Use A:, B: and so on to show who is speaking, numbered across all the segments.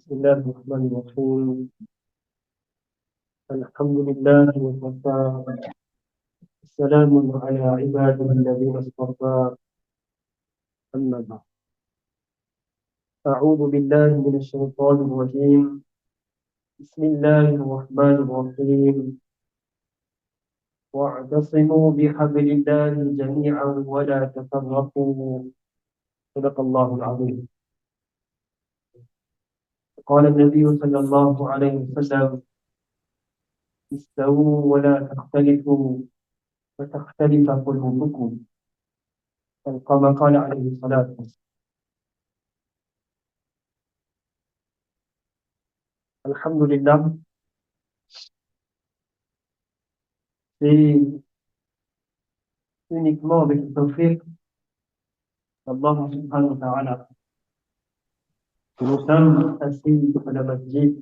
A: بسم الله الرحمن الرحيم. الحمد لله وكفى. السلام على عباده الذين اصطفى. أما بعد، أعوذ بالله من الشيطان الرجيم. بسم الله الرحمن الرحيم. واعتصموا بحبل الله جميعا ولا تفرقوا. صدق الله العظيم. قال النبي صلى الله عليه وسلم: استووا ولا تختلفوا فتختلف قلوبكم. كما قال عليه الصلاة والسلام. Alhamdulillah, c'est uniquement avec le tawfiq d'Allah subhanahu wa ta'ala que nous sommes assis à la masjid,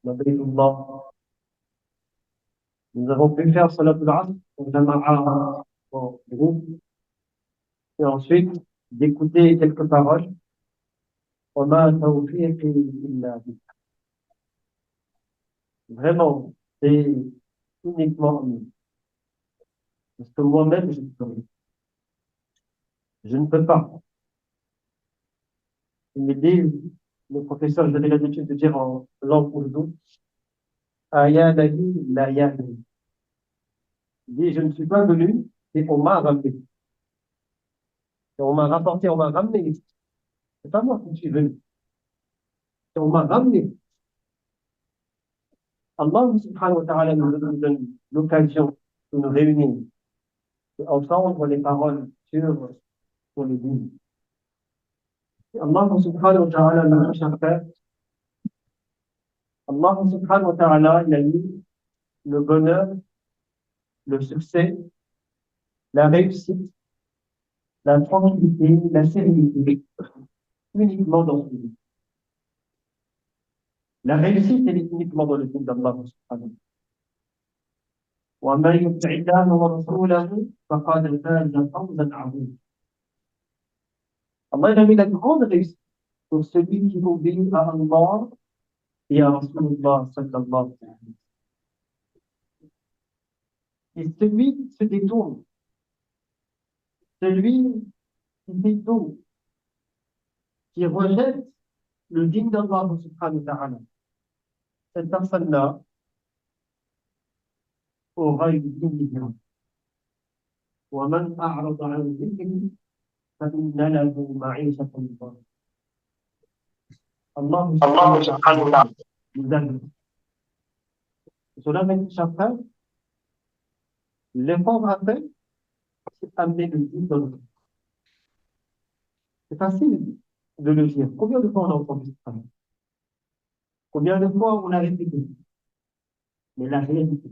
A: la Baytullah. Nous avons pu faire salat al-asr au jama'a en groupe et ensuite d'écouter quelques paroles. وَمَا تَوْفِيقِي إِلَّا بِاللَّهِ. Vraiment, c'est uniquement nous. Parce que moi-même, je ne peux pas. Il me dit, le professeur, j'avais l'habitude de dire en langue ourdou: Aya Nabi, la yani. Il dit: je ne suis pas venu, et on m'a ramené. Et on m'a rapporté, on m'a ramené. C'est pas moi qui suis venu. Et on m'a ramené. Allah subhanahu wa ta'ala nous donne l'occasion de nous réunir, d'entendre les paroles sur le dîme. Allah subhanahu wa ta'ala nous dit, chers frères, Allah subhanahu wa ta'ala, il a mis le bonheur, le succès, la réussite, la tranquillité, la sérénité, uniquement dans ce livre. La réussite, elle est uniquement dans le livre d'Allah subhanahu wa ta'ala. ومن يطع الله ورسوله فقد فاز فوزا عظيما. Allah, il a mis la grande réussite pour celui qui obéit à Allah et à Rasulullah sallallahu alayhi wa sallam. Et celui qui se détourne, celui qui détourne, qui rejette le digne d'Allah subhanahu wa ta'ala, cette personne-là aura une dignité. ومن أعرض عن ذكري فإن له معيشة ضنكا. Allah subhanahu wa ta'ala nous aime. Cela met chacun l'effort à faire, c'est amener le dit dans le monde. C'est facile de le dire. Combien de fois on a entendu ça? Combien de fois on a répété? Mais la réalité,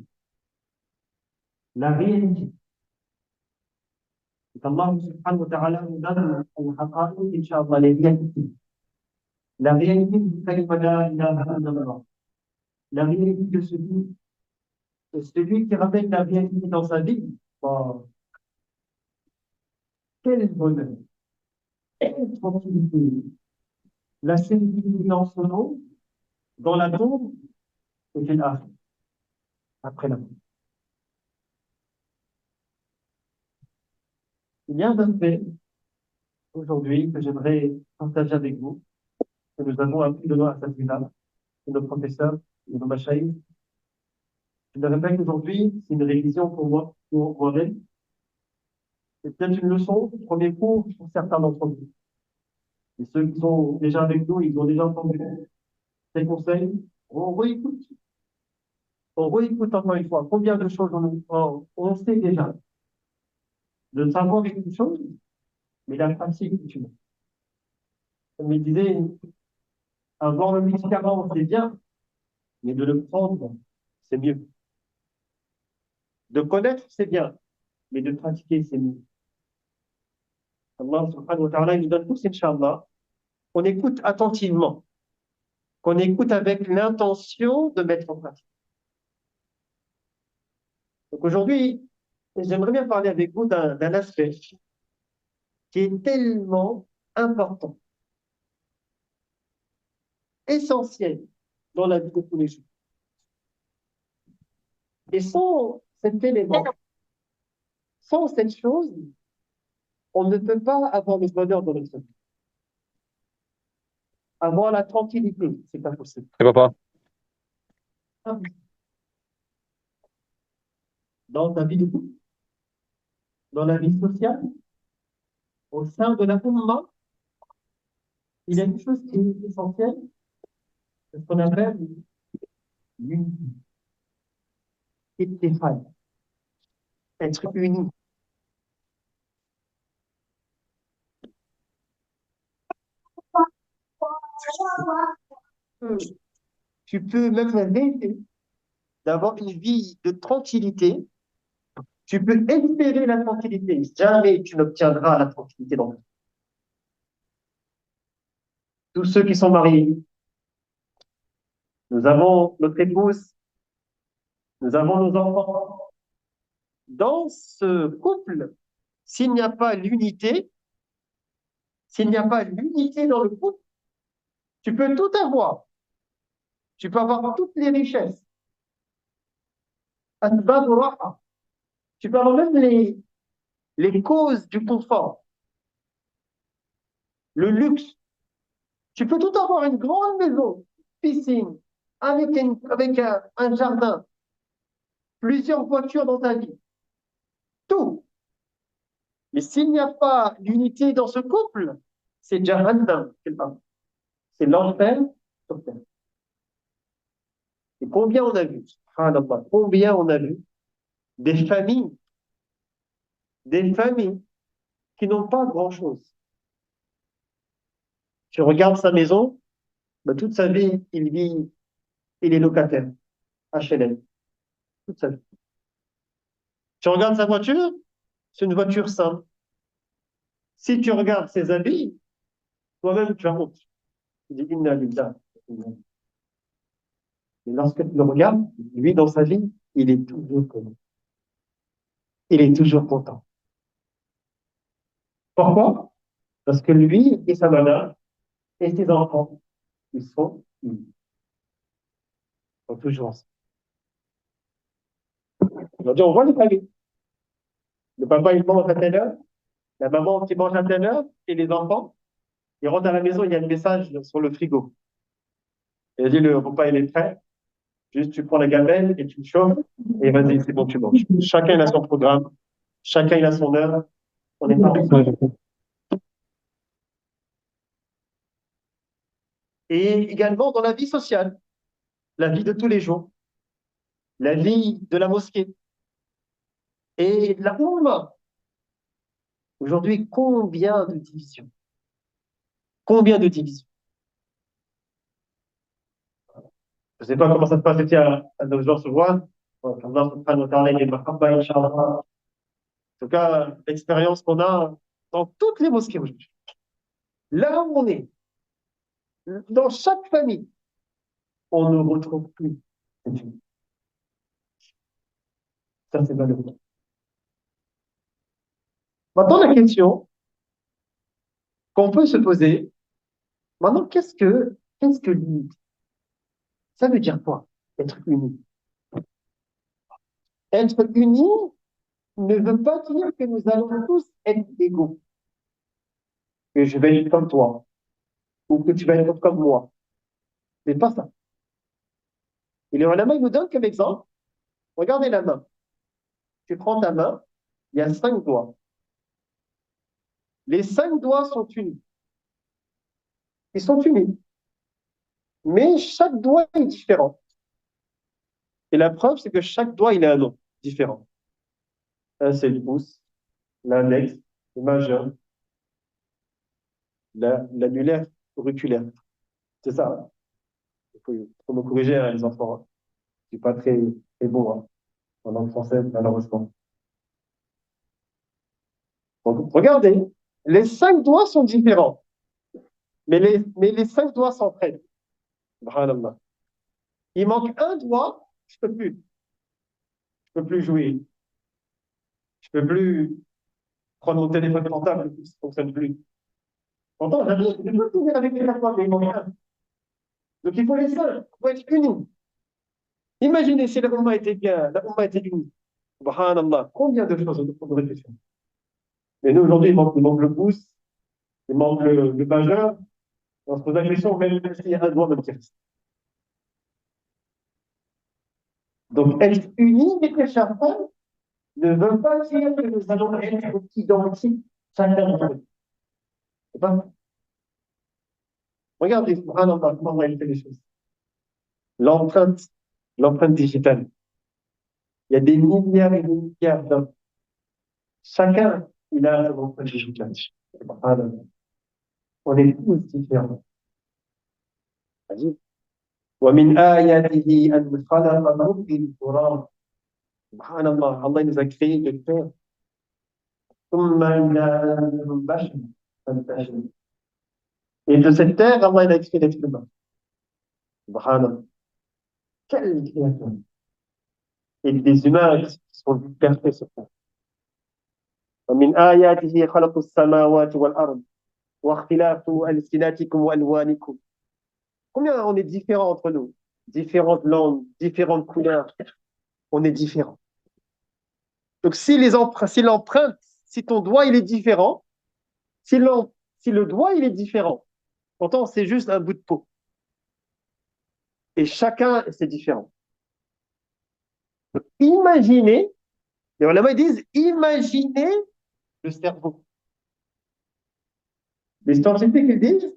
A: c'est qu'Allah subhanahu wa ta'ala nous donne al-haqa'iq, incha'Allah, les réalités. La réalité du kalima la ilaha illallah. La réalité de celui qui ramène la réalité dans sa vie. Bon, quel bonheur, quelle tranquillité. La sérénité dans son nom, dans la tombe, et fil akhir, après la mort. Il y a un aspect aujourd'hui que j'aimerais partager avec vous, que nous avons appris de nos assassinats, de nos professeurs, de nos machaïs. Je le répète aujourd'hui, c'est une révision pour moi, pour moi-même. C'est peut-être une leçon, premier cours pour certains d'entre vous. Et ceux qui sont déjà avec nous, ils ont déjà entendu ces conseils. On réécoute. On réécoute encore une fois. Combien de choses on sait déjà. De savoir est une chose, mais la pratique est une autre. Comme il disait, avoir le médicament, c'est bien, mais de le prendre, c'est mieux. De connaître, c'est bien, mais de pratiquer, c'est mieux. Allah subhanahu wa ta'ala nous donne tous, Inch'Allah, qu'on écoute attentivement, qu'on écoute avec l'intention de mettre en pratique. Donc aujourd'hui, j'aimerais bien parler avec vous d'un aspect qui est tellement important. essentiels dans la vie de tous les jours. Et sans cet élément, sans cette chose, on ne peut pas avoir le bonheur dans notre vie. Avoir la tranquillité, c'est pas possible.
B: Et papa.
A: Dans ta vie de couple, dans la vie sociale, au sein de la Ummah, il y a une chose qui est essentielle, c'est ce qu'on appelle l'unité. Être unis. Tu peux même rêver d'avoir une vie de tranquillité. Tu peux espérer la tranquillité. Jamais tu n'obtiendras la tranquillité dans ta vie. Tous ceux qui sont mariés, nous avons notre épouse, nous avons nos enfants. Dans ce couple, s'il n'y a pas l'unité, s'il n'y a pas l'unité dans le couple, tu peux tout avoir. Tu peux avoir toutes les richesses. Tu peux avoir même les causes du confort, le luxe. Tu peux tout avoir, une grande maison, piscine, avec un jardin, plusieurs voitures dans ta vie, tout. Mais s'il n'y a pas d'unité dans ce couple, c'est Jahannam, c'est l'enfer sur terre. Et combien on a vu, subhanallah, combien on a vu des familles qui n'ont pas grand-chose. Tu regardes sa maison, bah, toute sa vie, il est locataire, HLM, toute sa vie. Tu regardes sa voiture, c'est une voiture simple. Si tu regardes ses habits, toi-même, tu as honte. Tu dis, Inna lillah. Et lorsque tu le regardes, lui, dans sa vie, il est toujours content. Il est toujours content. Pourquoi? Parce que lui et sa madame et ses enfants, ils sont unis. Ils sont toujours ensemble. Aujourd'hui, on voit les familles. Le papa, il mange à telle heure, la maman qui mange à telle heure, et les enfants, ils rentrent à la maison, il y a un message sur le frigo. Il a dit, le repas, il est prêt. Juste, tu prends la gamelle et tu le chauffes, et vas-y, c'est bon, tu manges. Chacun il a son programme, chacun il a son heure. On est pas ensemble. Et également dans la vie sociale, la vie de tous les jours, la vie de la mosquée. Et la Oumma, aujourd'hui, combien de divisions? Combien de divisions? Je ne sais pas comment ça se passe ici à nos gens se voient. Allah subhanahu wa ta'ala, il est mahabba, Inch'Allah. En tout cas, l'expérience qu'on a dans toutes les mosquées aujourd'hui. Là où on est, dans chaque famille, on ne retrouve plus cette vie. Ça, c'est malheureux. Maintenant, la question qu'on peut se poser, maintenant, qu'est-ce que l'unité? Ça veut dire quoi, être uni? Être uni ne veut pas dire que nous allons tous être égaux, que je vais être comme toi, ou que tu vas être comme moi. C'est pas ça. Et les ulama, ils nous donnent comme exemple, regardez la main. Tu prends ta main, il y a 5 doigts. Les 5 doigts sont unis. Ils sont unis. Mais chaque doigt est différent. Et la preuve, c'est que chaque doigt, il a un nom différent. Un, c'est le pouce, l'index, le majeur, l'annulaire, auriculaire. C'est ça, hein. Il faut me corriger, hein, les enfants, hein. Je suis pas très bon, hein, en langue française, malheureusement. Donc, regardez, les 5 doigts sont différents, mais les 5 doigts s'entraident. Subhanallah. Il manque un doigt, je peux plus. Je peux plus jouer. Je peux plus prendre mon téléphone portable, ça ne fonctionne plus. Pourtant, je peux toujours avec les fois, mais il manque un. Donc il faut les seuls, il faut être unis. Imaginez si la Ummah était bien, la Ummah était unie. Subhanallah, combien de choses on devrait faire. Mais nous, aujourd'hui, il manque le pouce, il manque le majeur. On se pose la question, même s'il y a un doigt de pièce. Donc, être unis, mais que chacun ne veut pas dire que nous allons être identiques chacun d'entre nous. C'est pas. Regardez, subhanallah, comment on a fait les choses. L'empreinte, l'empreinte digitale. Il y a des milliards et des milliards d'hommes. Chacun, il a son empreinte digitale. Subhanallah. On est tous différents. Vas-y. ومن آياته أن خلقكم من تراب. Subhanallah, Allah nous a créé de terre. ثم إذا أنتم بشر فانتشروا. Et de cette terre, Allah il a créé l'être humain. Subhanallah. Quelle création. Et des humains qui sont dispersés sur terre. ومن آياته خلق السماوات والأرض واختلاف ألسنتكم وألوانكم. Combien on est différents entre nous? Différentes langues, différentes couleurs. On est différents. Donc, si l'empreinte, si ton doigt, il est différent, si, si le doigt, il est différent, pourtant, c'est juste un bout de peau. Et chacun, c'est différent. Donc, imaginez, les ulama disent, imaginez le cerveau. Les scientifiques ils disent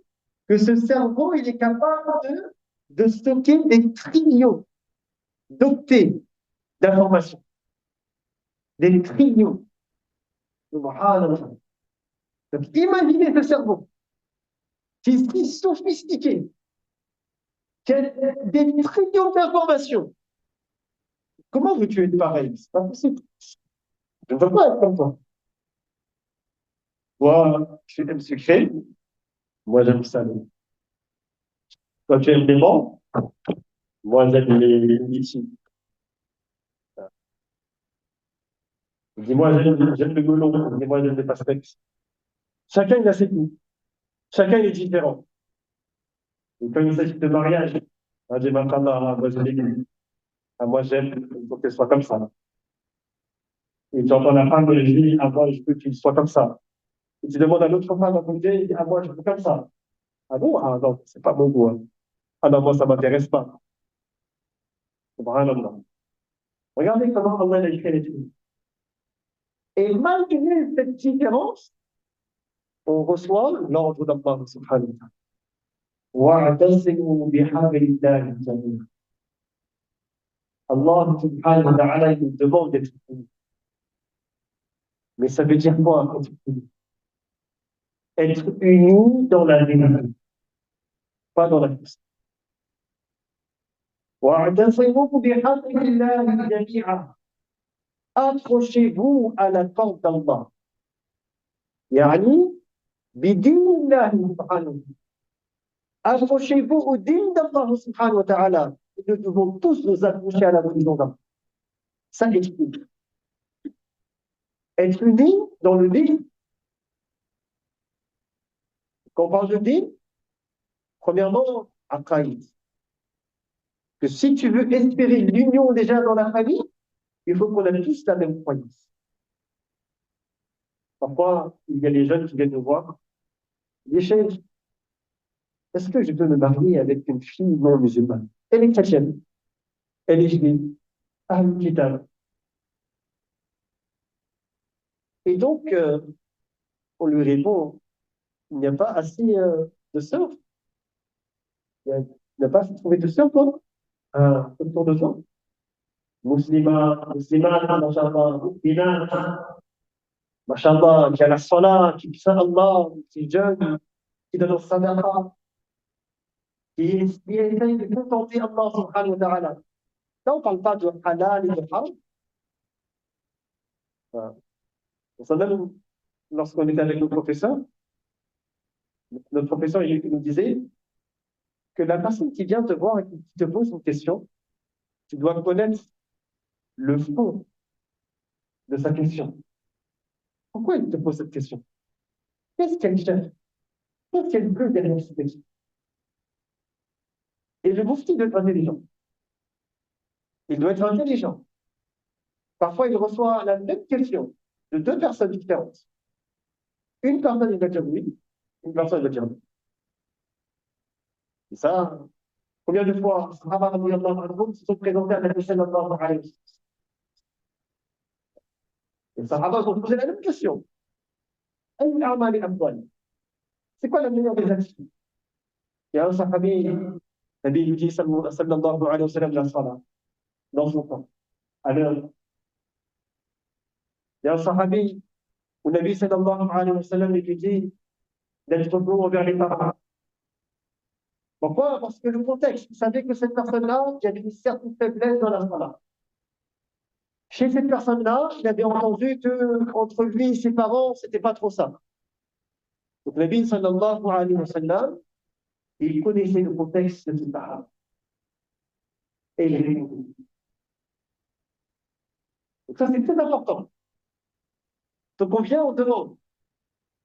A: que ce cerveau, il est capable de stocker des trillions d'octets d'informations. Des trillions. Subhanallah. Donc, imaginez ce cerveau qui est si sophistiqué, qui a des trillions d'informations. Comment veux-tu être pareil? C'est pas possible. Je ne veux pas être comme toi. Toi, tu aimes sucré, moi j'aime salé. Toi, tu aimes les bons, moi j'aime les litchis. Dis-moi, j'aime le melon, dis-moi, j'aime les pastèques. Chacun, il a ses goûts. Chacun est différent. Et quand il s'agit de mariage, ah, j'ai ma femme, moi j'ai des goûts. Ah, moi j'aime, il faut qu'elle soit comme ça. Et tu entends la femme qui dit, ah, moi je veux qu'il soit comme ça. Et tu demandes à l'autre femme à côté, il dit, ah, moi je veux comme ça. Ah bon? Ah non, c'est pas mon goût. Hein. Ah non, moi ça m'intéresse pas. Subhanallah. Regardez comment Allah a écrit les choses. Et malgré cette différence, on reçoit l'ordre d'Allah subhanahu wa ta'ala. وَاعْتَصِمُوا بِحَبْلِ اللَّهِ جَمِيعًا. Allah subhanahu wa ta'ala, il nous demande d'être unis. Mais ça veut dire quoi être unis? Être unis dans la vérité, pas dans la force. وَاعْتَصِمُوا بِحَبْلِ اللَّهِ جَمِيعًا. Accrochez-vous à la corde d'Allah. يعني بدين الله سبحانه وتعالى. Accrochez-vous au din d'Allah subhanahu wa ta'ala. Nous devons tous nous accrocher à la prison d'Allah. Ça explique. Être unis dans le din. Quand on parle de din, premièrement, aqaïd. Que si tu veux espérer l'union déjà dans la famille, il faut qu'on ait tous la même croyance. Parfois, il y a des jeunes qui viennent nous voir. Ils disent, Cheikh, est-ce que je peux me marier avec une fille non musulmane? Elle est chrétienne. Elle est juive. Ahlul Kitab. Et donc, on lui répond, il n'y a pas assez de sœurs. Il n'y a pas assez trouvé de sœurs, toi, autour de toi. Musulmans, musulmanes, mashallah, mu'minat, mashallah, qui a la salat, qui prie Allah, qui jeûne, qui donne au sadaqa, qui essaye de contenter Allah subhanahu wa ta'ala. Là, on ne parle pas de halal et de haram. On sait même, lorsqu'on était avec nos professeurs, notre professeur il nous disait que la personne qui vient te voir et qui te pose une question, tu dois connaître le fond de sa question. Pourquoi il te pose cette question? Qu'est-ce qu'elle cherche? Qu'est-ce qu'elle veut derrière cette question? Et le moufti doit être intelligent. Il doit être intelligent. Parfois, il reçoit la même question de deux personnes différentes. Une personne, il va dire oui, une personne, il va dire non. Et ça, combien de fois, les Sahaba radiyallahu anhum se sont présentés à Nabi sallallahu alayhi wa sallam. Les Sahaba ont posé la même question. Aïe al-a'mali afdal. C'est quoi la meilleure des actions? Il y a un sahabi, Nabi lui dit sallallahu alayhi wa sallam, la salat, dans son temps, à l'heure. Il y a un sahabi où Nabi sallallahu alayhi wa sallam lui dit d'être bon envers les parents. Pourquoi? Parce que le contexte, il savait que cette personne-là, il y avait une certaine faiblesse dans la salat. Chez cette personne-là, il avait entendu que entre lui et ses parents, c'était pas trop ça. Donc, Nabi sallallahu alayhi wa sallam, il connaissait le contexte de ses parents. Et il répondait. Donc, ça, c'est très important. Donc, on vient, on demande,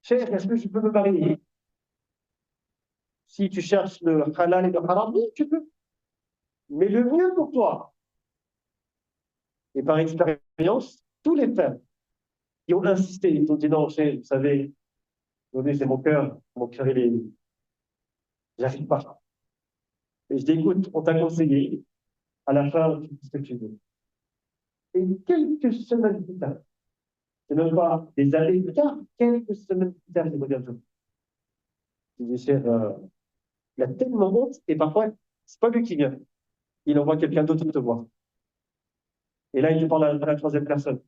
A: cher, est-ce que je peux me marier? Si tu cherches le halal et le haram, oui, tu peux. Mais le mieux pour toi, et par expérience, tous les frères qui ont insisté, ils ont dit non, cher, vous savez, aujourd'hui, c'est mon cœur, il est, j'arrive pas. Et je dis, écoute, on t'a conseillé, à la fin, tu fais ce que tu veux. Et quelques semaines plus tard, c'est même pas des années plus tard, quelques semaines plus tard, je regarde. Je dis, cher, il a tellement honte, et parfois, c'est pas lui qui vient. Il envoie quelqu'un d'autre te voir. Et là, il te parle à la troisième personne.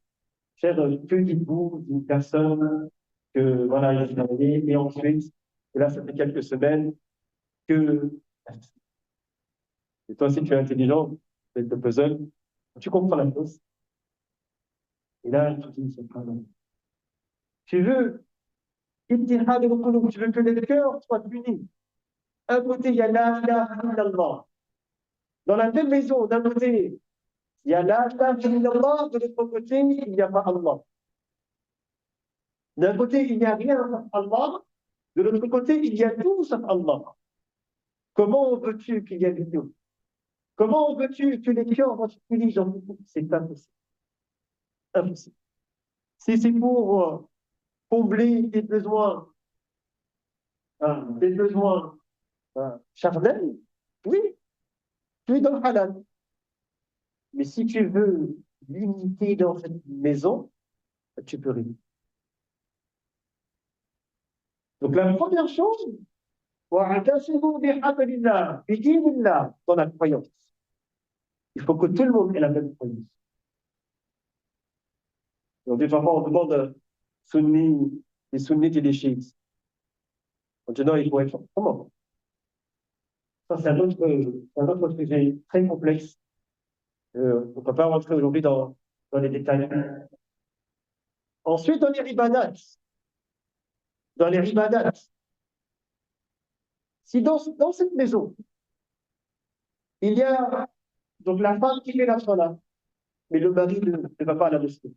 A: Cher, que dites-vous d'une personne que, voilà, il a travaillé, et ensuite, et là, ça fait quelques semaines, que, et toi, si tu es intelligent, tu fais le puzzle, tu comprends la chose. Et là, tu dis, c'est pas mal. Tu veux, tu veux que les cœurs soient unis. Un côté, il y a la ilaha illallah. Dans la même maison, d'un côté, il y a la ilaha illallah, de l'autre côté, il n'y a pas Allah. D'un côté, il n'y a rien sauf Allah, de l'autre côté, il y a tout sauf Allah. Comment veux-tu qu'il y ait tout? Comment veux-tu que les cœurs vont s'unir dans tout? C'est impossible. Impossible. Si c'est pour combler des besoins charnels, oui, tu es dans le halal. Mais si tu veux l'unité dans cette maison, tu peux rien. Donc la première chose, dans la croyance. Il faut que tout le monde ait la même croyance. Donc, des fois, on demande les sunnites et les chiites. On dit non, il faut être. Comment? Ça, c'est un autre sujet très complexe. On ne peut pas rentrer aujourd'hui dans les détails. Ensuite, dans les ribadats, si dans cette maison, il y a donc la femme qui fait la salat, mais le mari ne va pas à la mosquée.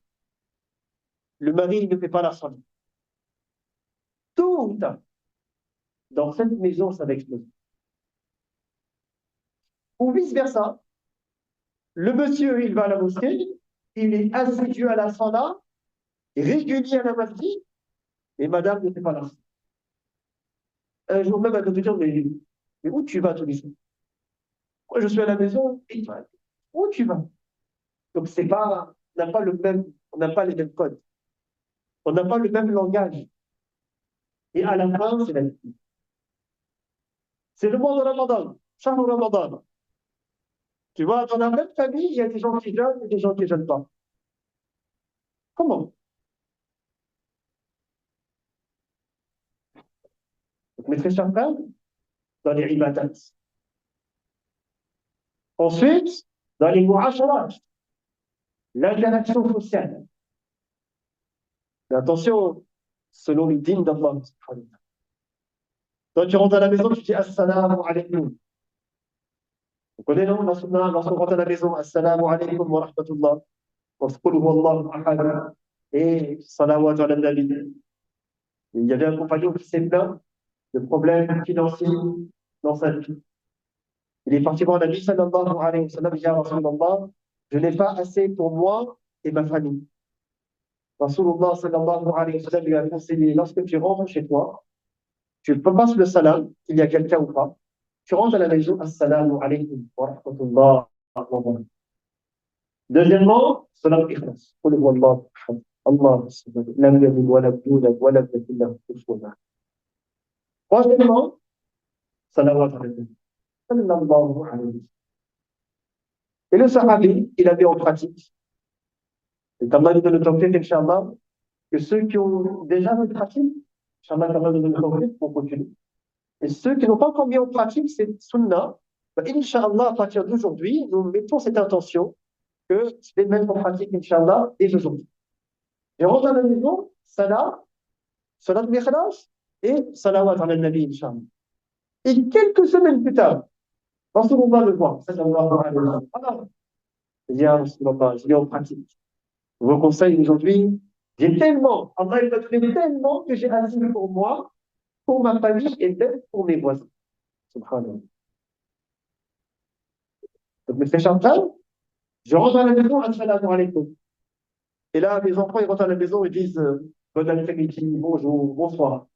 A: Le mari ne fait pas la salat. Tout dans cette maison, ça va exploser. Ou vice-versa, le monsieur, il va à la mosquée, il est assidu à la salat, régulier à la masjid, et madame ne fait pas la salat. Un jour même, elle va te dire, mais où tu vas tous les jours? Moi, je suis à la maison, et toi, où tu vas? Donc, c'est pas, on n'a pas les mêmes codes. On n'a pas le même langage. Et à la fin, c'est la vie. C'est le mois de Ramadan, chaque Ramadan. Tu vois, dans la même famille, il y a des gens qui jeûnent et des gens qui ne jeûnent pas. Comment? Donc, mes très chers frères, dans les ibadats. Ensuite, dans les mu'asharat, l'interaction sociale. Mais attention, selon les dîmes d'Allah. Quand tu rentres à la maison, tu dis Assalamu alaikum. Vous connaissez, non, la sunna, lorsqu'on rentre à la maison, Assalamu alaikum wa rahmatullah. Et salawat ala nabi. Il y avait un compagnon qui s'est plaint de problèmes financiers dans sa vie. Il est parti voir Nabi sallallahu alayhi wa sallam, il dit, Ya Rasulallah, je n'ai pas assez pour moi et ma famille. Rasulullah sallallahu alayhi wa sallam lui a conseillé, lorsque tu rentres chez toi, tu passes le salam, il y a quelqu'un ou pas, tu rentres à la maison, assalamu alaykum wa rahmatullah wa barakatuh. Deuxièmement, salam ikhlas. Qul huwallahu ahad, Allahu samad, lam yalid wa lam yulad wa lam yakul lahu kufuwan ahad. Troisièmement, salawat alayhi. Sallallahu alayhi wa sallam. Et le sahabi, il avait en pratique, et qu'Allah nous donne le tawfiq, Inch'Allah, que ceux qui ont déjà une pratique, Inch'Allah, qu'Allah nous donne le tawfiq pour continuer. Et ceux qui n'ont pas encore mis en pratique cette sunnah, Inch'Allah, à partir d'aujourd'hui, nous mettons cette intention que je vais mettre en pratique, Inch'Allah, dès aujourd'hui. Je rentre à la maison, salat, salat mikhlas et salawat ala nabi, Inch'Allah. Et quelques semaines plus tard, Rasulullah le voit, sallallahu alayhi wa sallam. Il dit, Rasulullah, je l'ai en pratique. Je vous conseille aujourd'hui, j'ai tellement, Allah il m'a donné tellement que j'ai assez pour moi, pour ma famille et même pour mes voisins. Subhanallah. Donc, mes frères frères, je rentre à la maison, assalamu alaykum. Et là, mes enfants, ils rentrent à la maison, ils disent bon après-midi, bonjour, bonsoir.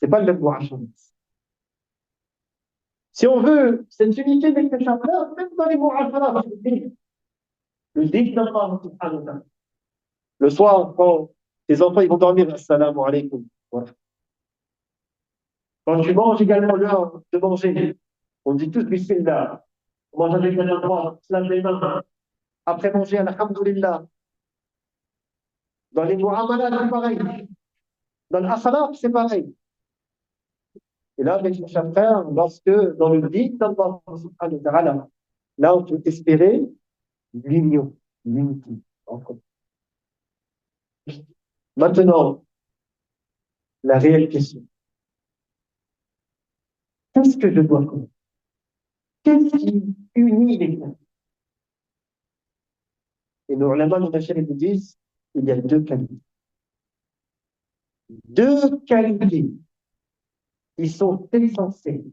A: C'est pas le même mu'ashara. Si on veut cette unité avec les frères, même dans les mu'ashara, le dhikr d'Allah subhanahu wa ta'ala. Le soir, quand tes enfants ils vont dormir, assalamu alaykum. Voilà. Quand tu manges également l'heure de manger, on dit tous bismillah. On mange avec la main droite, se lave les mains. Après manger, alhamdulillah. Dans les mu'amalat, c'est pareil. Dans l'akhlaq, c'est pareil. Et là, mes chers frères, lorsque dans le dit d'Allah subhanahu wa ta'ala, là, on peut espérer l'union, l'unité entre eux. Maintenant, la réelle question. Qu'est-ce que je dois connaître? Qu'est-ce qui unit les gens? Et nos ulama, nos machins, nous disent il y a deux qualités. Deux qualités qui sont essentielles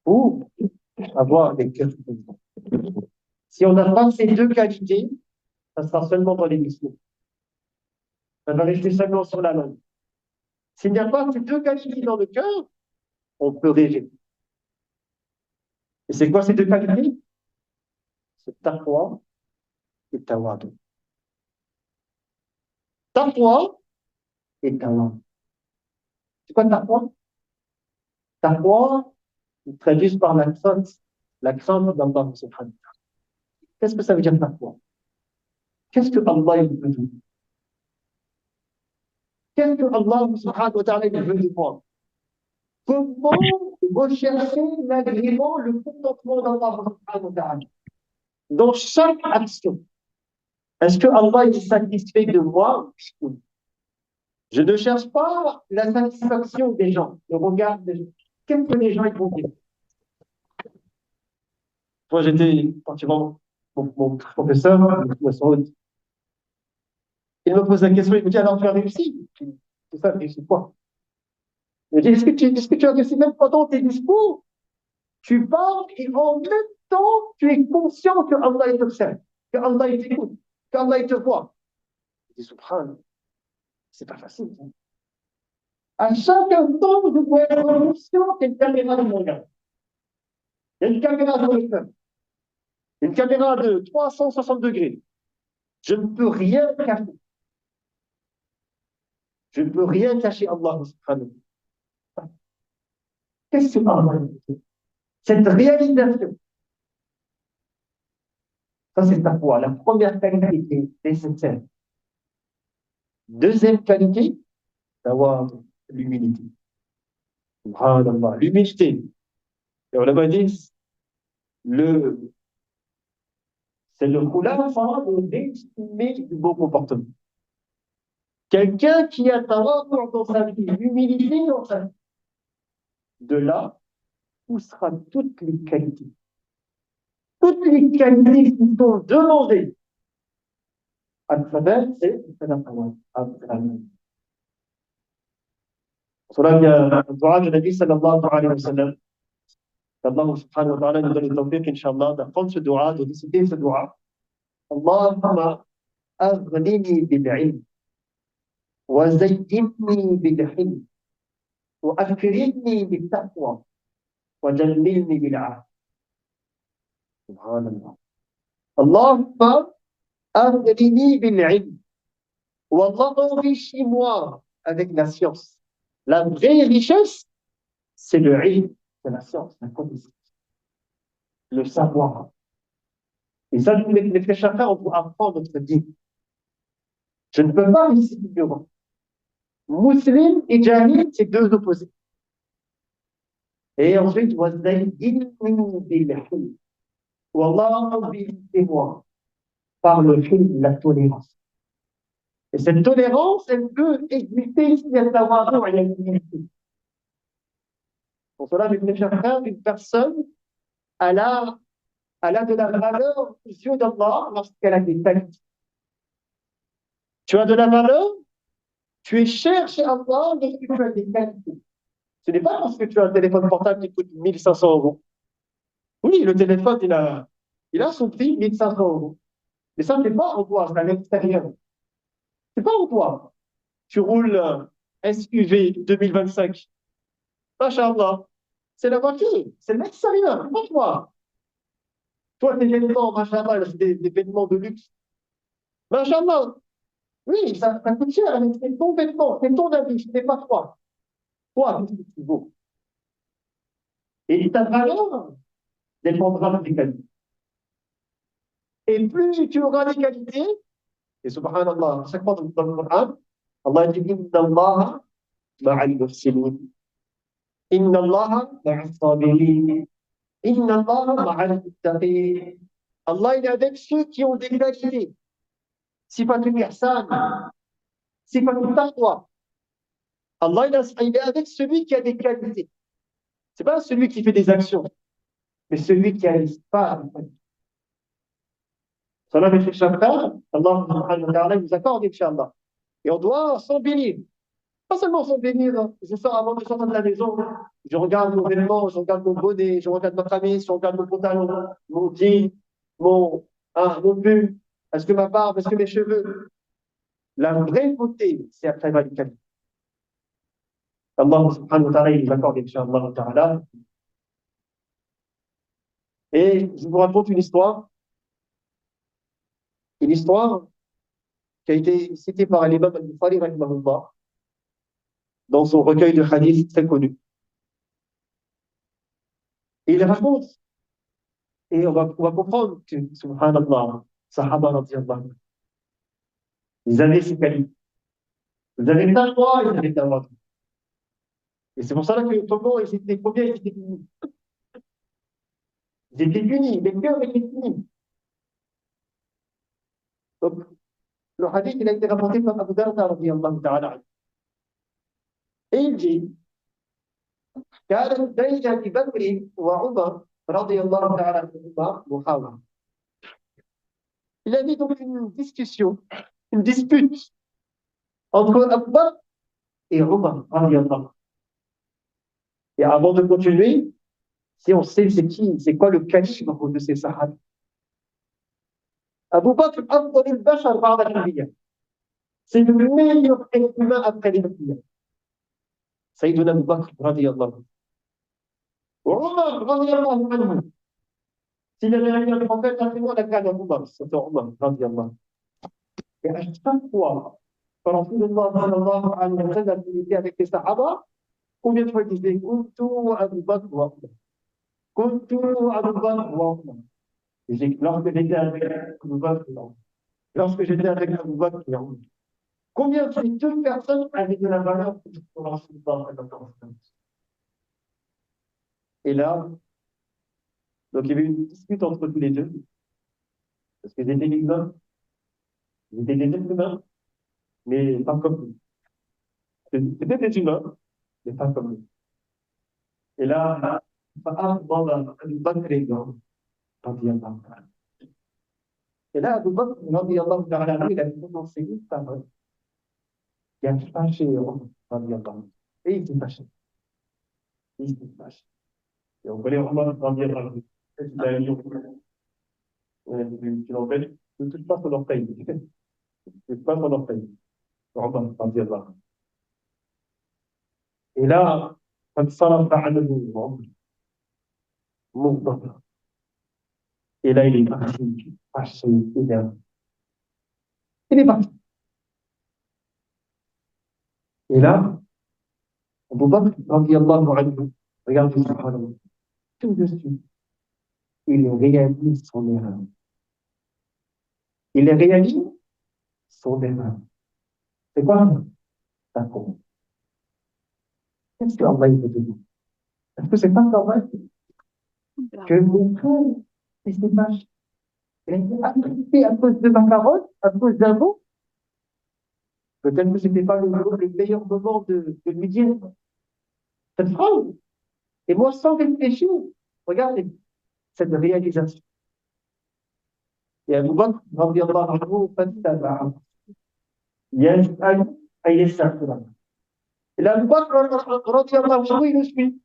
A: pour avoir des cœurs contents. Si on n'a pas ces deux qualités, ça sera seulement dans les discours. Ça va rester seulement sur la langue. S'il n'y a pas ces deux qualités dans le cœur, on peut rêver. Et c'est quoi ces deux qualités? C'est taqwa et tawadu. Taqwa et tawadu. C'est quoi taqwa? Taqwa, ils traduisent par la crainte d'Allah subhanahu wa ta'ala. Qu'est-ce que ça veut dire taqwa? Qu'est-ce que Allah veut de nous? Qu'est-ce que Allah subhanahu wa ta'ala veut de moi? Comment rechercher l'agrément, le contentement d'Allah subhanahu wa ta'ala? Dans chaque action. Est-ce que Allah est satisfait de moi? Je ne cherche pas la satisfaction des gens, le regard des gens. Qu'est-ce que les gens ils vont dire? Moi, j'étais, quand tu vois, mon professeur, il me pose la question, il me dit, alors tu as réussi? C'est ça, réussi quoi? Il me dit, est-ce que tu as réussi même pendant tes discours? Tu parles et en même temps, tu es conscient que Allah t'observe, que Allah t'écoute, que Allah te voit. Je dis, subhanallah, c'est pas facile. Ça. À chaque instant, je dois être conscient qu'il y a une caméra de mon regard. Il y a une caméra de mon cœur. Une caméra de 360 degrés. Je ne peux rien cacher. Je ne peux rien cacher Allah subhanahu wa ta'ala. Qu'est-ce que Allah dit? Cette réalisation, ça c'est ta foi. La première qualité nécessaire. Deuxième qualité, d'avoir l'humilité. Subhanallah. L'humilité. Et on l'a dit, c'est le khulafa, le résumé du beau comportement. Quelqu'un qui a tawakkul dans sa vie, l'humilité dans sa vie. De là, où sera toutes les qualités. Toutes les qualités qui sont demandées à travers ces cela vient un dua de Nabi sallallahu alayhi wa sallam. qu'Allah subhanahu wa ta'ala nous donne le tawfiq, Inch'Allah, d'apprendre ce dua, de réciter ce dua. Allahumma aghnini bil-ilm, wa zayyinni bil-hilm, wa akrimni bil-taqwa, wa jallilni bil-'afw. Subhanallah. Allahumma aghnini bil-ilm. Wallah, enrichis-moi avec la science. La vraie richesse, c'est le ilm, c'est la science, la connaissance, le savoir. Et ça, nous, les frères chacun, on doit apprendre notre dîme. Je ne peux pas rester ignorant. Muslim et jahil, c'est deux opposés. Et ensuite, Wallah, enrichis-moi par le ilm, la tolérance. Et cette tolérance, elle peut exister s'il y a le tawadhu et la humilité. Pour cela, mes frères chacun, une personne, elle a de la valeur aux yeux d'Allah lorsqu'elle a des qualités. Tu as de la valeur, tu es cher chez Allah lorsque tu as des qualités. Ce n'est pas parce que tu as un téléphone portable qui coûte 1500 euros. Oui, le téléphone, il a son prix, 1500 euros. Mais ça, ce n'est pas en toi, c'est à l'extérieur. Ce n'est pas en toi. Tu roules SUV 2025. Masha'Allah. C'est la voiture, c'est l'extérieur, c'est pas toi. Toi, tes vêtements, Masha'Allah, c'est des vêtements de luxe. Masha'Allah. Oui, ça coûte cher, mais c'est ton vêtement, c'est ton avis, ce n'est pas toi. Toi, qu'est-ce que tu vaux? Et ta valeur dépendra des qualités. Et plus tu auras des qualités, et subhanallah, chaque fois dans le Coran, Allah dit Inna Allah ma'al muhsinin. Inna Allah ma'al sabirin. Inna Allah ma'al muttaqin. Allah il est avec ceux qui ont des qualités. Sifatul ihsan, sifatul taqwa. Allah il est avec celui qui a des qualités. Ce n'est pas celui qui fait des actions, mais celui qui n'arrive pas à faire. Cela fait chacun, Allah subhanahu wa ta'ala nous accorde, Inch'Allah. Et on doit s'en bénir. Pas seulement s'en bénir, hein. Je sors avant de sortir de la maison, je regarde mon vêtement, je regarde mon bonnet, je regarde ma chemise, je regarde mon pantalon, mon jean, mon pull, est-ce que ma barbe, est-ce que mes cheveux. La vraie beauté, c'est après la qualité. Allah subhanahu wa ta'ala, il nous accorde, Inch'Allah ta'ala. Et je vous raconte une histoire qui a été citée par l'imam al-Bukhari, rahimahullah, dans son recueil de hadiths très connu. Et il raconte, et on va comprendre que, subhanallah, sahaba radiyallahu, ils avaient ces qualités. Ils avaient taqwa, ils avaient tawad. Et c'est pour ça que comment ils étaient combien ils étaient unis. Ils étaient unis, les cœurs étaient unis. Donc, le hadith, il a été rapporté par Abu Darda radiyallahu ta'ala. Et il dit, كانت بين أبي بكر وعمر رضي الله تعالى عنهما محاورة. Il y avait donc une discussion, une dispute entre Abu Bakr et Omar, radiallahu. Et avant de continuer, si on sait c'est qui, c'est quoi le calibre de ces sahaba. Abu Bakr, afdal al-bashar ba'da al-anbiya. C'est le meilleur être humain après les anbiya. Sayyiduna Abu Bakr, radiallahu. Omar, radiallahu anhu. S'il y avait un prophète, rappelez-moi la grande Abu Bakr, c'était Omar, radiallahu. Et à chaque fois, quand Rasulullah sallallahu alayhi wa sallam était avec les sahaba, combien de fois il disait Kuntu Abu Bakr wa Omar. Kuntu Abu Bakr wa Omar. Lorsque j'étais avec Abu Bakr wa Omar. Lorsque j'étais avec Abu Bakr wa Omar. Combien de ces deux personnes avaient de la valeur pour Rasulullah sallallahu alayhi wa sallam. Et là, donc il y avait une dispute entre tous les deux. Parce qu'ils étaient des humains. Ils étaient des êtres humains, mais pas comme nous. C'était des humains, mais pas comme nous. Et là, Abu Bakr et radiallahu ta'ala. Et là, Abu Bakr, radiallahu ta'ala, il a commencé une parole qui a fâché Omar, radiallahu. Et il s'est fâché. Il s'est fâché. Et on connaît Omar radiallahu anhu. Il a un lion. Tu l'embêtes, ne touche pas son orteil. Ne touche pas son orteil. Omar radiallahu anhu. Et là, فانصرف عنه عمر مغضبا. Et là, il est parti, fâché, énervé. Il est parti. Et là, Abu Bakr, radiallahu anhu, regardez subhanallah, tout de suite, il réalise son erreur. Il réalise son erreur. C'est quoi ça? Qu'est-ce que Allah il veut te dire? Est-ce que c'est pas normal que mon frère, il s'est fâché? Il a été affecté à cause de ma parole, à cause d'un mot? Peut-être que ce n'était pas le meilleur moment de lui dire cette phrase. Et moi, sans réfléchir, regardez cette réalisation. Et Abu Bakr, radiallahu anhu, fattaba'a yas'al ay yastaghfir. Et là, Abu Bakr, radiallahu anhu, il le suit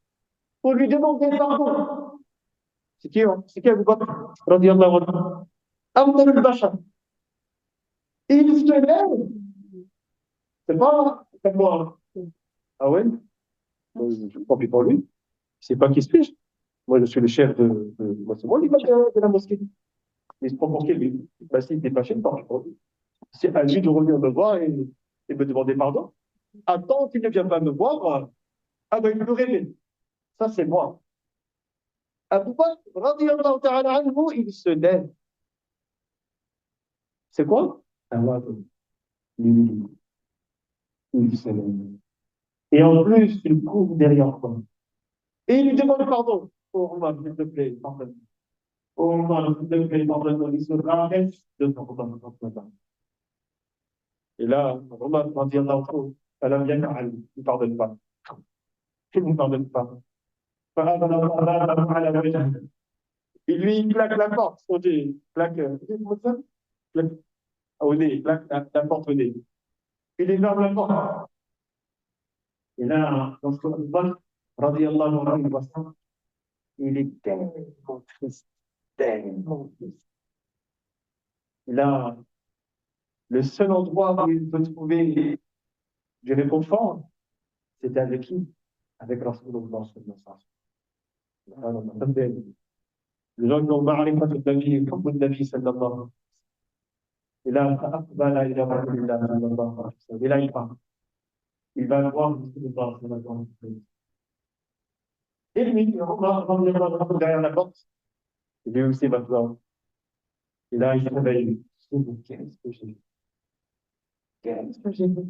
A: pour lui demander pardon. C'est qui Abu Bakr, radiallahu anhu? Afdal al-Bashar. Et il se lève. C'est pas comme moi. Ah ouais? Je ne crois plus pour lui. C'est pas qui se fiche. Moi, je suis le chef moi, c'est moi l'imam de la mosquée. Il se prend pour qui, lui? Bah, s'il n'est pas chef, tant pis pour lui. C'est à lui de revenir me voir et me demander pardon. Attends qu'il ne vient pas me voir, ah ben, il me le révèle. Ça, c'est moi. Abu Bakr, radiallahu ta'ala anhu, il se lève. C'est quoi? Allah, l'humilité. Il se lève. Et en plus, il court derrière toi. Et il lui demande pardon. Oh, Omar, s'il te plaît, pardonne. Oh, Omar, s'il te plaît, pardonne. Il se ramène de ton pardon. Et là, Omar, radiallahu anhu, elle a bien il ne pardonne pas. Il ne pardonne pas. Et lui, il claque la porte, on dit, claque, ça? Claque, au nez, claque la porte au nez. Il est ferme la porte. Et là, dans ce moment, radiallahu anhu, il voit ça. Il est tellement triste, tellement triste. Et là, le seul endroit où il peut trouver du réconfort, c'était avec qui? Avec Rasulullah sallallahu alayhi wa sallam. Les gens qui ont معرفة النبي حب النبي صلى الله عليه وسلم. Et là, فأقبل إلى رسول الله صلى الله عليه وسلم. Et là, il part. Il va voir Rasulullah sallallahu alayhi wa sallam. Et lui, on va derrière la porte. Lui aussi va voir. Et là, il se réveille. Qu'est-ce que j'ai fait? Qu'est-ce que j'ai fait?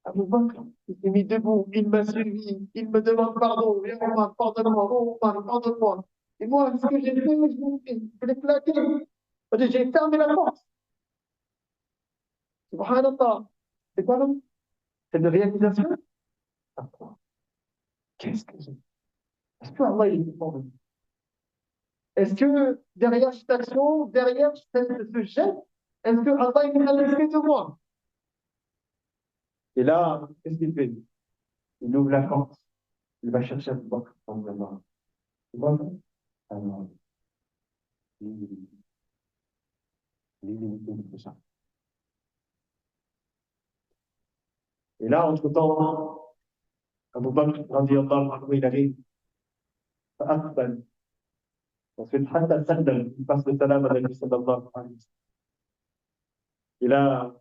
A: Abu Bakr, il s'est mis debout, il m'a suivi, il me demande pardon, et Omar, pardonne-moi, oh Omar, pardonne-moi. Et moi, ce que j'ai fait, je l'ai plaqué. J'ai fermé la porte. Subhanallah. C'est quoi là? C'est de réalisation? Qu'est-ce que j'ai? Est-ce que Allah il est pour nous? Est-ce que derrière cette action, derrière ce geste, est-ce que Allah il a laissé de moi? Et là, qu'est-ce qu'il fait? Il ouvre la porte. Il va chercher Abu Bakr. Tu vois ça? Alors, l'illimité de ça. Et là, entre-temps, Abu Bakr, radiallahu anhu, il arrive. فأقبل. Ensuite, حتى سلم, il passe le salam à Nabi sallallahu alayhi wa sallam. Et là,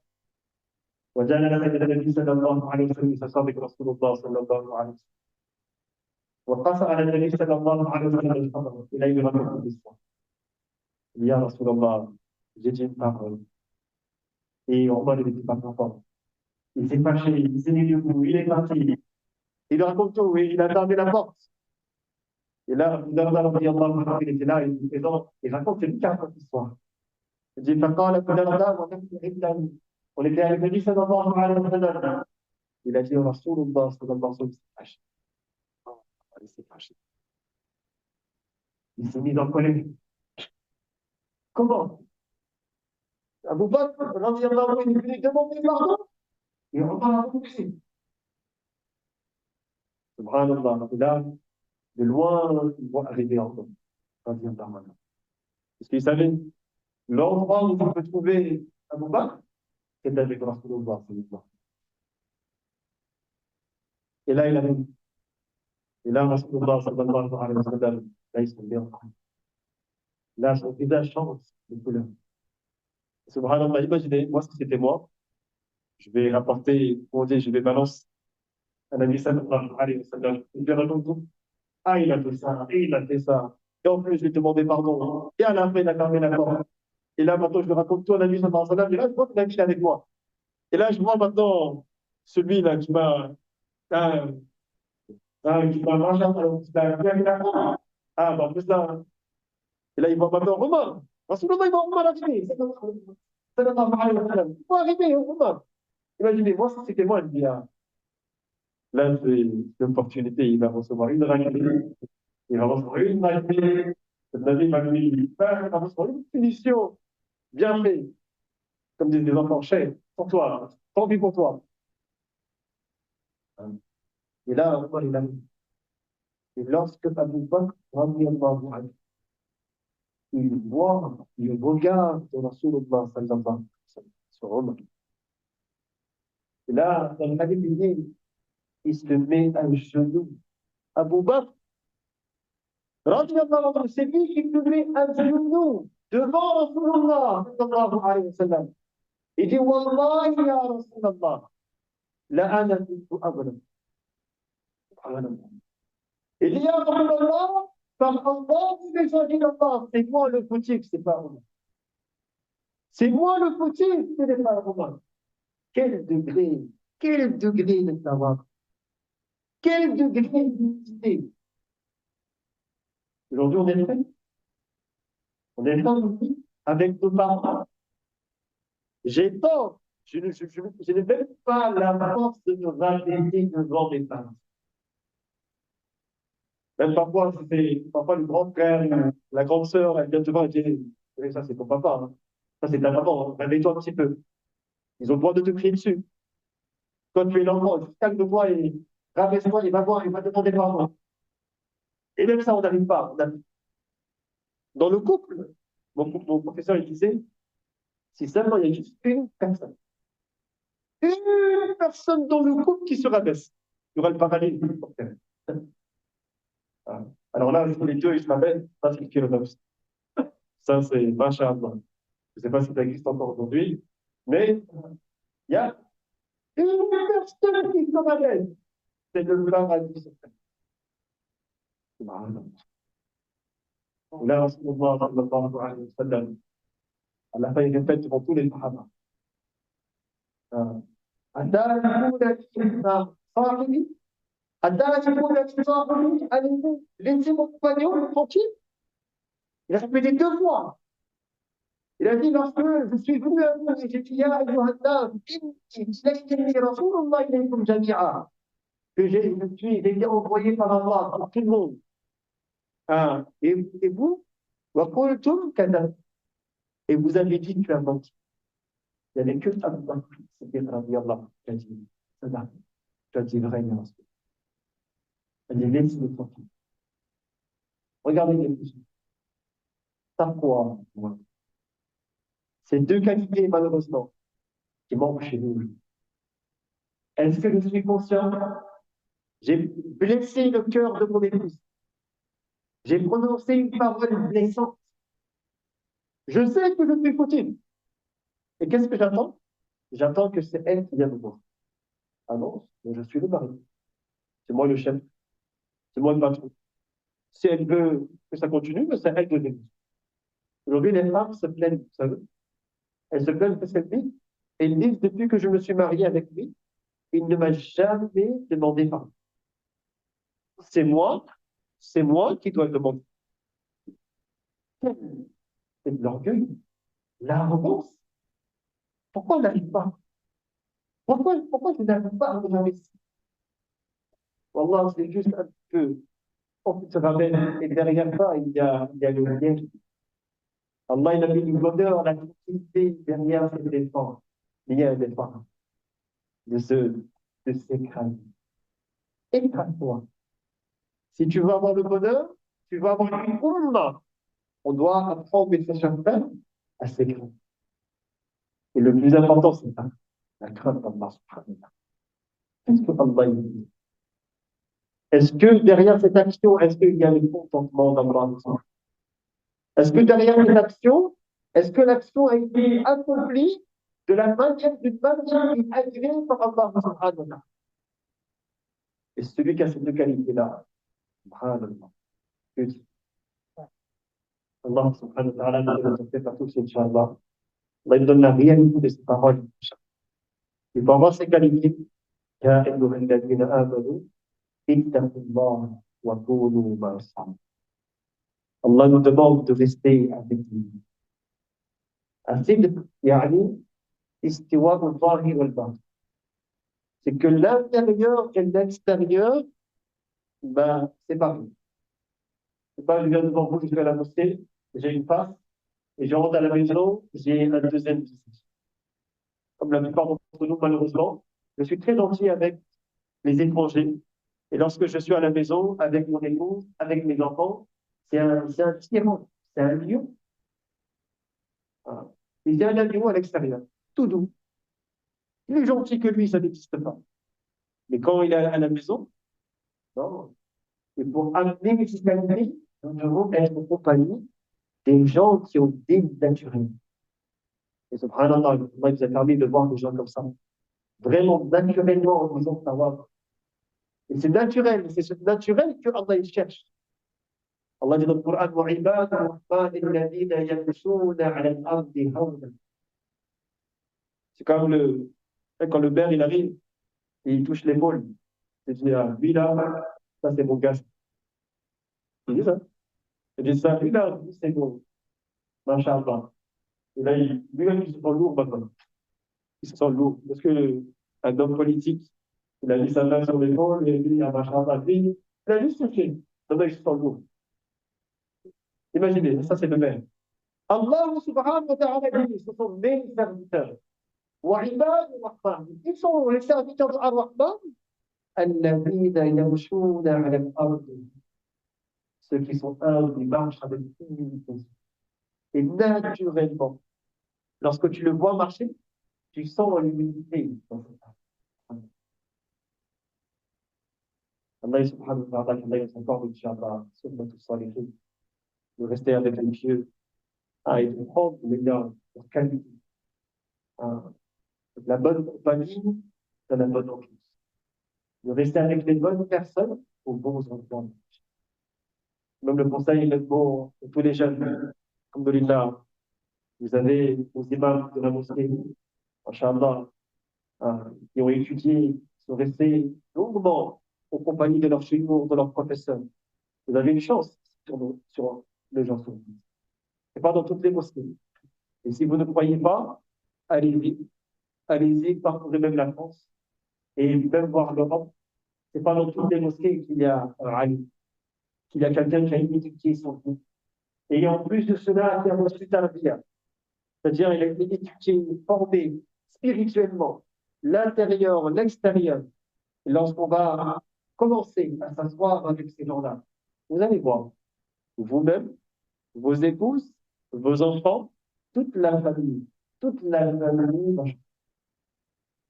A: وجعل سيدنا النبي صلى الله عليه وسلم يتصادق رسول الله صلى الله عليه وسلم. وقص على النبي صلى الله عليه وسلم الخبر إليه رجل بالصوم. يا رسول الله, j'ai dit une parole. Et Omar n'était pas content. Il s'est fâché, il s'est mis debout, il est parti. Il raconte tout, et il a fermé la porte. Et là, Abu Darda, il était là, il était présent, il raconte une carte d'histoire. Il dit, فقال أبو درداء ونحن عنده. On était avec Nabi sallallahu alayhi wa sallam. Il a dit au Rasulullah sallallahu alayhi wa sallam, il s'est fâché. Il s'est mis en colère. Comment? Abu Bakr, radiallahu anhu, il est venu demander pardon. Et on va la repousser. Subhanallah. Là, De loin, ils vont arriver en haut. Parce qu'ils savaient, l'endroit où on peut trouver Abu Bakr, c'est avec Rasulullah. Et là, il a vu. Et là, Rasulullah, sallallahu alayhi wa sallam, là, ils sont bien. Là, son visage change de couleur. Subhanallah, imaginez, moi, si c'était moi, je vais rapporter, on dit, je vais balancer un ami sallallahu alayhi wa sallam. Il lui raconte tout. Ah, il a fait ça, et il a fait ça. Et en plus, je lui ai demandé pardon. Et à la fin, il a fermé la porte. Et là, maintenant, je lui raconte tout à Nabi sallallahu alayhi wa sallam. Et là, je vois que Nabi est avec moi. Et là, je vois maintenant celui-là qui m'a mangé, ah, bah, en plus là, et là, il voit maintenant Omar. Rasulullah, il voit Omar arriver. Sallallahu alayhi wa sallam. Il va arriver, Omar. Imaginez, moi, si c'était moi, je dis, ah, là, c'est l'opportunité, il va recevoir une raclée, il va recevoir une raclée, Nabi va lui faire, il va recevoir une punition bien faite, comme disent les enfants, chers, pour toi, tant pis pour toi. Et là, Omar, il a mis. Et lorsque Abu Bakr, radiallahu anhu, il voit le regard de Rasulullah sallallahu alayhi wa sallam sur Omar. Et là, dans le hadith, il dit, il se met à genoux. Abu Bakr, radiallahu anhu, c'est lui qui se met à genoux devant Rasulullah sallallahu alayhi wa sallam. Il dit, Wallahi ya Rasulallah, la ana kuntu abra. Il dit, ya Rasulallah, par Allah, j'ai choisi d'Allah, c'est moi le fautif, c'est pas Omar. C'est moi le fautif, ce n'est pas Omar. Quel degré de savoir, quel degré d'unité. Aujourd'hui, on est prêt avec nos parents. J'ai tort, je n'ai même pas la force de me rabaisser devant mes parents. Même parfois le grand frère, la grande sœur, elle vient devant et dit, ça c'est ton papa, hein. Ça c'est ta maman, hein. Réveille-toi un petit peu. Ils ont le droit de te crier dessus. Quand tu es l'enfant, calme-toi et rabaisse-toi, il va voir, il va te demander pardon. Et même ça, on n'arrive pas. Dans le couple, mon professeur il disait, si seulement il y a juste une personne dans le couple qui se rabaisse, il y aura le paradis. Alors là, les deux, ils se rabaissent, ça c'est le kilonomie. Ça c'est Masha'Allah. Je ne sais pas si ça existe encore aujourd'hui, mais il y a une personne qui se rabaisse. C'est le paradis. Là, Rasulullah sallallahu alayhi wa sallam, à la fin, il répète devant tous les Sahaba. حتى يكون الإنسان صاحبي حتى يكون الصاحبي عليه laissez mon compagnon tranquille. Il a répété 2 fois. Il a dit lorsque je suis venu à vous et j'ai dit Ya ayyuhannas inni rasulullah ilaykum jami'a, que j'ai été envoyé par Allah pour tout le monde. Et vous, wa qultum kadhab, et vous avez dit tu as menti. Il n'y avait que Abu Bakr Siddiq radiyallahu qui a dit ça. Tu as dit vrai, ya Rasul. Elle est laissée tranquille. Regardez les choses. Taqwa. Ces deux qualités, malheureusement, qui manquent chez nous. Est-ce que je suis conscient? J'ai blessé le cœur de mon épouse. J'ai prononcé une parole blessante. Je sais que je suis fautif. Et qu'est-ce que j'attends? J'attends que c'est elle qui vienne me voir. Ah non, je suis le mari. C'est moi le chef. C'est moi le patron. Si elle veut que ça continue, c'est elle de venir. Aujourd'hui, les femmes se plaignent, vous savez. Elles se plaignent parce qu'elles disent, elles disent, depuis que je me suis mariée avec lui, il ne m'a jamais demandé pardon. C'est moi qui dois le demander. C'est de l'orgueil, l'arrogance. Pourquoi on n'arrive pas? Pourquoi je n'arrive pas à demander ça? Wallah, c'est juste un peu. On se rappelle, et derrière ça, il y a le lien. Allah, il a mis le bonheur, la dignité derrière ces défenses. Il y a un défense de s'écraser. Écrase-toi. Si tu veux avoir le bonheur, tu veux avoir une umma, on doit apprendre mes frères à s'écrire. Et le plus important, c'est ça, la crainte d'Allah subhanahu wa ta'ala. Qu'est-ce que Allah il dit? Est-ce que derrière cette action, est-ce qu'il y a le contentement d'Allah? Est-ce que derrière cette action, est-ce que l'action a été accomplie de la manière d'une manière qui est agréée par Allah subhanahu wa ta'ala? Et celui qui a ces deux qualités-là, subhanallah, que dit Allah subhanahu wa ta'ala nous fait à tous, Inch'Allah. Allah nous donne la réalité de ces paroles. Et pour avoir ces qualités, يا أيها الذين آمنوا اتقوا الله وكونوا مع الصابرين. Allah nous demande de rester avec lui. الصدق يعني استواء الظاهر والباطن. C'est que l'intérieur et l'extérieur, ben, c'est pareil. C'est pas, je viens devant vous, je vais à la mosquée, j'ai une face, et je rentre à la maison, j'ai un deuxième visage. Comme la plupart d'entre nous, malheureusement, je suis très gentil avec les étrangers. Et lorsque je suis à la maison, avec mon épouse, avec mes enfants, c'est un tyran, c'est un lion. Voilà. Il y a un lion à l'extérieur, tout doux. Plus gentil que lui, ça n'existe pas. Mais quand il est à la maison, non. Et pour amener ces qualités, nous devons être en compagnie des gens qui ont dénaturé. Et subhanallah, Allah nous a permis de voir des gens comme ça. Vraiment, naturellement, en disant savoir. Et c'est naturel, c'est ce naturel que Allah il cherche. Allah dit dans le Coran, وَعِبَادُ الرَّحْمَنِ الَّذِينَ يَمْشُونَ عَلَى الْأَرْضِ هَوْنًا. C'est comme quand le père il arrive et il touche l'épaule. Il dit, ah, lui là, ça c'est mon gars. Il dit ça. Il dit ça, lui là, c'est mon machallah. Et là, lui-même, il se sent lourd maintenant. Il se sent lourd. Parce que un homme politique, il a mis sa main sur l'épaule et lui, un machallah, lui, il a juste touché. Maintenant, il se sent lourd. Imaginez, ça c'est le même. Allah subhanahu wa ta'ala dit, ce sont mes serviteurs. وعباد الرحمن. Ils sont les serviteurs de Ar-Rahman. الذين يمشون على الأرض. Ceux qui sont humbles, ils marchent avec humilité. Et naturellement, lorsque tu le vois marcher, tu sens l'humilité dans cette âme. Allah subhanahu wa ta'ala, Allah nous accorde, Inch'Allah, sur notre solidarité, de rester avec les pieux, et de prendre les gars, leur qualité, la bonne compagnie, de la bonne ambiance. De rester avec les bonnes personnes aux bons endroits. Même le conseil est pour tous les jeunes, comme de l'État. Vous avez aux imams de la mosquée, Inch'Allah, qui ont étudié, qui sont restés longuement en compagnie de leurs chinois, de leurs professeurs. Vous avez une chance sur le genre. Ce n'est pas dans toutes les mosquées. Et si vous ne croyez pas, allez-y. Allez-y, parcourez même la France et même voir l'Europe. Ce n'est pas dans toutes les mosquées qu'il y a un Ali, qu'il y a quelqu'un qui a éduqué son fils. Et en plus de cela, il a reçu Tarbiya. C'est-à-dire, il a été éduqué, formé spirituellement, l'intérieur, l'extérieur. Et lorsqu'on va commencer à s'asseoir avec ces gens-là, vous allez voir, vous-même, vos épouses, vos enfants, toute la famille,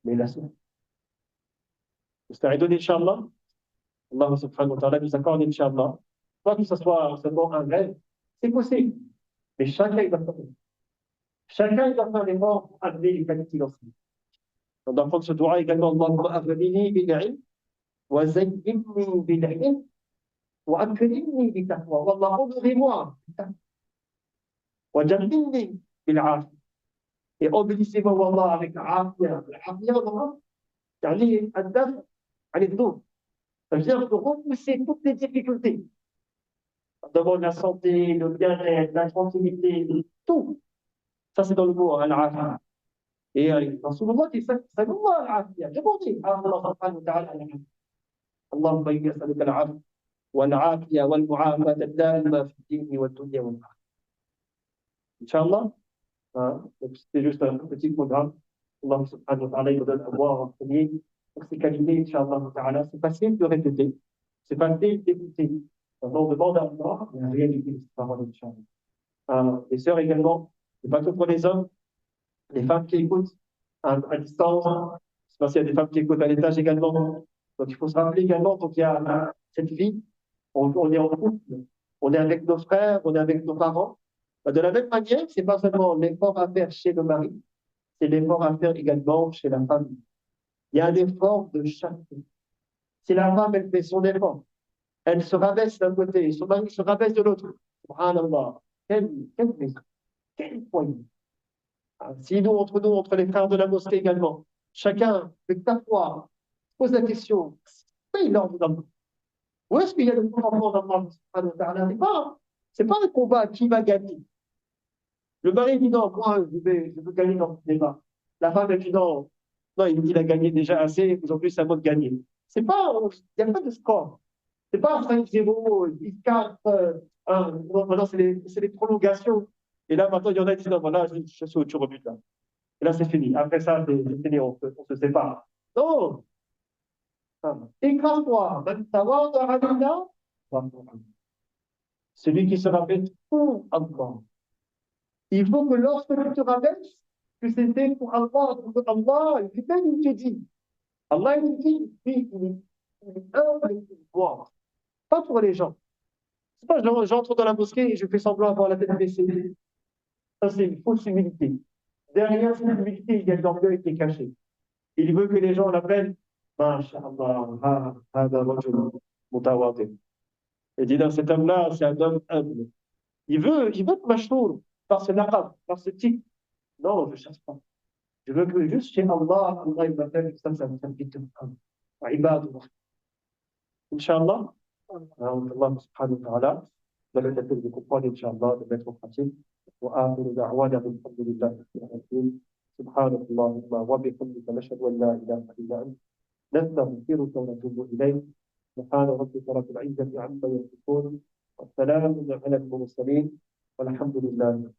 A: mais la seule. مستعدون إن شاء الله الله سبحانه وتعالى nous accorde Inch'Allah. Pas que ce soit seulement un rêve, c'est possible. Mais chacun doit faire. Chacun doit faire l'effort pour amener les qualités dans sa vie. On doit prendre ce doigt également. Allahumma aghnini bil-ilm wa zayyinni bil-ilm wa akrimni bi-taqwa. Wallah, honorez-moi wa jammilni bil-'afiyah. Et obéissez-moi, Wallah, avec l'afiyah. L'afiyah, يعني الدفع عن الذنوب. C'est-à-dire de repousser toutes les difficultés. D'abord la santé, le bien-être, la tranquillité, tout. Ça, c'est dans le mot al-afiyah. Et dans ce moment, c'est ça, Allah al-afiyah. Je vous dis, Allah subhanahu wa ta'ala, اللهم إني أسألك العفو والعافية والمعافاة الدائمة في الدين والدنيا والآخرة. Inch'Allah, c'était juste un petit programme. Allah subhanahu wa ta'ala, il nous donne à voir en premier. Pour ces qualités, Inch'Allah ta'ala, c'est facile de répéter. C'est facile d'écouter. Quand on demande à Allah, il n'y a rien d'écouter cette parole, Inch'Allah. Les sœurs également, c'est pas que pour les hommes, les femmes qui écoutent à distance, c'est parce qu'il y a des femmes qui écoutent à l'étage également. Donc il faut se rappeler également, quand il y a cette vie, on est en couple, on est avec nos frères, on est avec nos parents. De la même manière, c'est pas seulement l'effort à faire chez le mari, c'est l'effort à faire également chez la femme. Il y a un effort de chacun. Si la femme, elle fait son effort, elle se rabaisse d'un côté, son mari se rabaisse de l'autre. Subhanallah. Quelle maison, quel foyer. Si nous, entre les frères de la mosquée également, chacun, avec ta foi, pose la question, où est l'ordre d'Allah? Où est-ce qu'il y a le commandement d'Allah subhanahu wa ta'ala? C'est pas un combat qui va gagner. Le mari dit non, moi, je veux gagner dans ce débat. La femme, elle dit non, non, il a gagné déjà assez, aujourd'hui, c'est à moi de gagner. C'est pas, il n'y a pas de score. C'est pas 5-0, 10-4, 1. Non, maintenant, c'est les prolongations. Et là, maintenant, il y en a qui disent non, voilà, je suis au tir au but là. Et là, c'est fini. Après ça, c'est fini, on se sépare. Non! Écrase-toi. Même savoir de Radina, celui qui se rappelle pour Allah. Il faut que lorsque tu te rappelles que c'était pour Allah, pour Allah, il te dit. Allah, il dit, il est humble pour voir. Pas pour les gens. C'est pas, j'entre dans la mosquée et je fais semblant d'avoir la tête baissée. Ça, c'est une fausse humilité. Derrière cette humilité, il y a de l'orgueil qui est caché. Il veut que les gens l'appellent Masha'Allah, hada rajul mutawadi. Il dit, dans cet homme-là, c'est un homme humble. Il veut être mashhour par ce laqab, par ce titre. Non, je ne cherche pas. Je veux que juste chez Allah, Allah il m'appelle, ça me fait tout. Ibadullah. Inch'Allah, Allah subhanahu wa ta'ala, dans le fait de comprendre, Inch'Allah, de mettre en pratique. وآخر دعوانا الحمد لله رب العالمين سبحانك اللهم وبحمدك نشهد أن لا إله إلا أنت نستغفرك ونتوب إليك سبحان ربك رب العزة عما يصفون والسلام على المرسلين والحمد لله